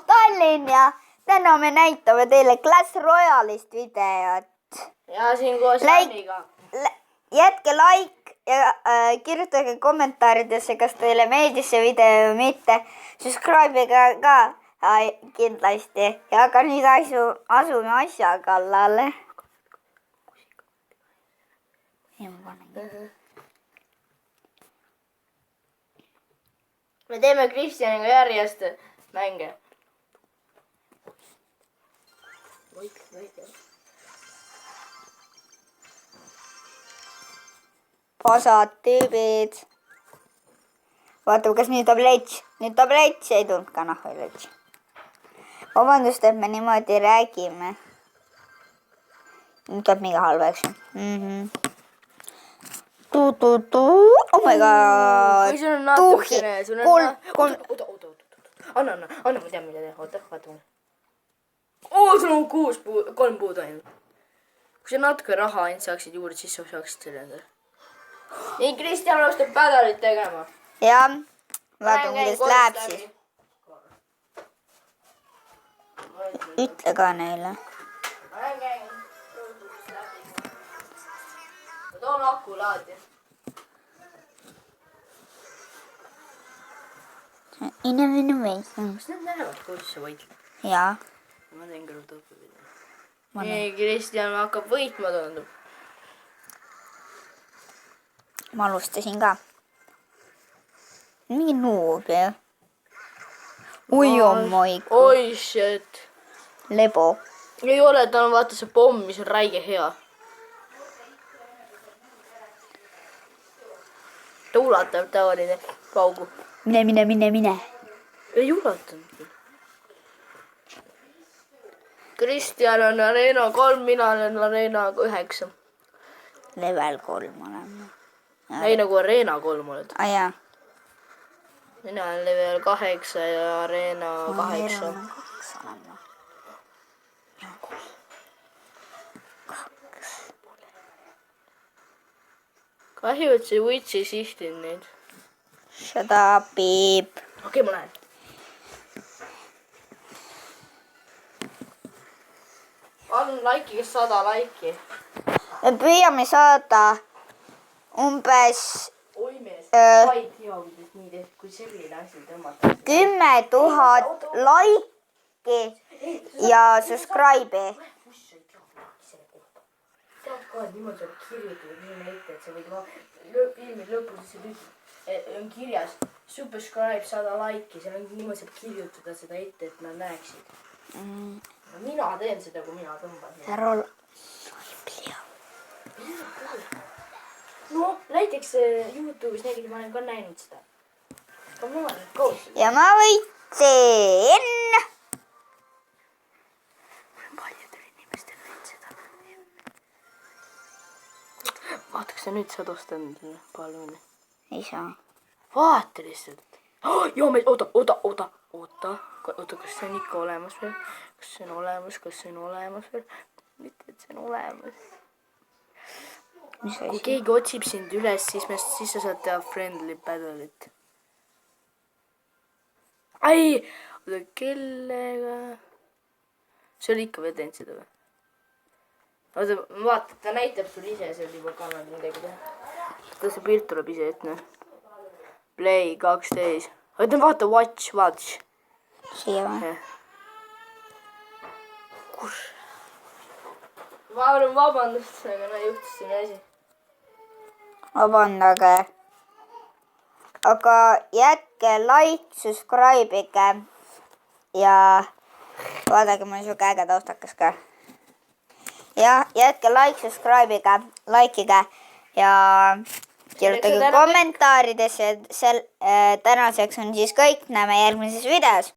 Tallinn ja täna me näitame teile Clash Royale'ist videot. Ja siin koos Janniga. Jätke like ja kirjutage kommentaaridesse, kas teile meeldis see video või mitte. Subscribe'iga ka kindlasti. Ja aga nüüd asume asja kallale. Me teeme Kristjaniga järjest mänge. Pasad tüübid. Vaatame, kas nüüd tablets. Nüüd tablets ei tulnud ka veel. Vabandust, et me niimoodi räägime. Nüüd tuleb mingi halb, eks ju. Oh my god. Kui sul on natukene. Oota. Anna, ma tean, mida teha. Oota, vaata mulle. Sul on 3 puudu ainult. Kui sa natuke raha ainult saaksid juurde, siis sa saaksid selle endale. Nii, Kristjan alustab pädalit tegema. Jah, vaatame, kuidas läheb siis. Ütle ka neile. Ma toon aku laadi. Inimene meist. Kas need näevad, kuidas sa võitled? Jaa. Ma teen küll tõpupidi. Nii, Kristjan hakkab võitma, tundub. Ma alustasin ka. Mingi noob, jah. Oi, ommoiku. Oi, shit. Lebo. Ei ole, ta on vaata see pomm, mis on räige hea. Ta ulatab tavaline paugu. Mine. Ei ulatanud. Kristjan on areena 3, mina olen areena 9. Level 3 oleme. Ei, nagu areena 3 oled. Jaa. Mina olen level 8 ja areena 8. Kahju, et see võits ei sihtinud neid. Shut up, beep. Okei, ma lähen. Annan laiki, kes 100 laiki. Me püüame saada umbes... Oi mees, vaid hea, nii tehtud, kui selline asi tõmmata. 10 000 laiki ja subscribe'i. Tead ka, et niimoodi saab kirjutada nii ette, et sa võid filmi lõpus on kirjas subscribe 100 laiki, seal on niimoodi saab kirjutada seda ette, et nad näeksid. Mina teen seda, kui mina tõmban. Ära ole. No, näiteks YouTube'is nägid, ma olen ka näinud seda. Ja ma võitsin. Paljudel inimestel näinud seda. Vaata, kas sa nüüd saad osta endale palun. Ei saa. Vaata lihtsalt. Oota, kas see on ikka olemas veel? Kas see on olemas veel? Mitte, et see on olemas. Kui keegi otsib sind üles, siis sa saad teha friendly battle'it. Ai! Oota, kellega? See oli ikka veel teinud seda või? Oota, vaata, ta näitab sul ise seal juba kannad midagi teha. Seda see pilt tuleb ise ette. Play 12. Oota, vaata, watch. Siia või? Kus? Ma arvan vabandust, aga juhtus siin asi. Vabandage. Aga jätke like, subscribe'ige ja vaadake, mul on siuke äge taustakas ka. Ja jätke like, subscribe'ige, like'ige ja kirjutage kommentaaridesse. Tänaseks on siis kõik. Näeme järgmises videos.